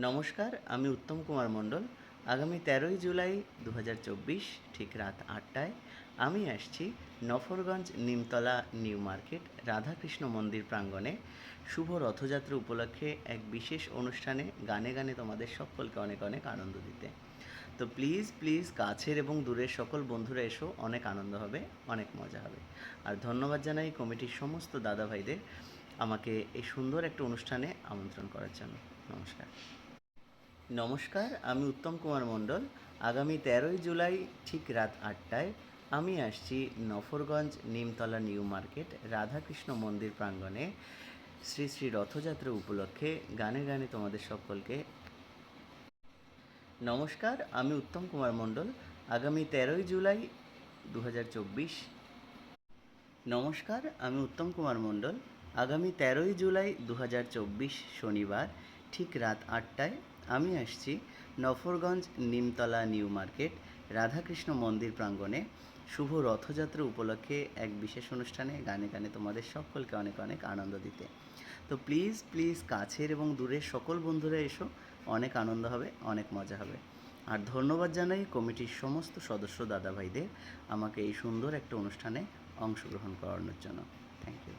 নমস্কার, আমি উত্তম কুমার মণ্ডল। আগামী 13ই জুলাই 2024 ঠিক রাত 8টায় আমি আসছি নফরগঞ্জ নিমতলা নিউ মার্কেট রাধাকৃষ্ণ মন্দির প্রাঙ্গণে শুভ রথযাত্রা উপলক্ষে এক বিশেষ অনুষ্ঠানে গানে গানে তোমাদের সকলকে অনেক অনেক আনন্দ দিতে। তো প্লিজ প্লিজ কাছের এবং দূরের সকল বন্ধুরা এসো, অনেক আনন্দ হবে, অনেক মজা হবে। আর ধন্যবাদ জানাই কমিটির সমস্ত দাদা ভাইদের আমাকে এই সুন্দর একটা অনুষ্ঠানে আমন্ত্রণ করার জন্য। নমস্কার। নমস্কার, আমি উত্তম কুমার মণ্ডল। আগামী 13ই জুলাই ঠিক রাত 8টায় আমি আসছি নফরগঞ্জ নিমতলা নিউ মার্কেট রাধাকৃষ্ণ মন্দির প্রাঙ্গণে শ্রী শ্রী রথযাত্রা উপলক্ষে গানে গানে তোমাদের সকলকে। নমস্কার, আমি উত্তম কুমার মণ্ডল। আগামী 13ই জুলাই 2024। নমস্কার, আমি উত্তম কুমার মণ্ডল। আগামী 13ই জুলাই 2024 শনিবার ঠিক রাত 8টায় আমি আসছি নফরগঞ্জ নিমতলা নিউ মার্কেট রাধাকৃষ্ণ মন্দির প্রাঙ্গণে শুভ রথযাত্রা উপলক্ষে এক বিশেষ অনুষ্ঠানে গানে গানে তোমাদের সকলকে অনেক অনেক আনন্দ দিতে। তো প্লিজ প্লিজ কাছের এবং দূরের সকল বন্ধুরা এসো, অনেক আনন্দ হবে, অনেক মজা হবে। আর ধন্যবাদ জানাই কমিটির সমস্ত সদস্য দাদা ভাইদের আমাকে এই সুন্দর একটা অনুষ্ঠানে অংশগ্রহণ করানোর জন্য। Thank you.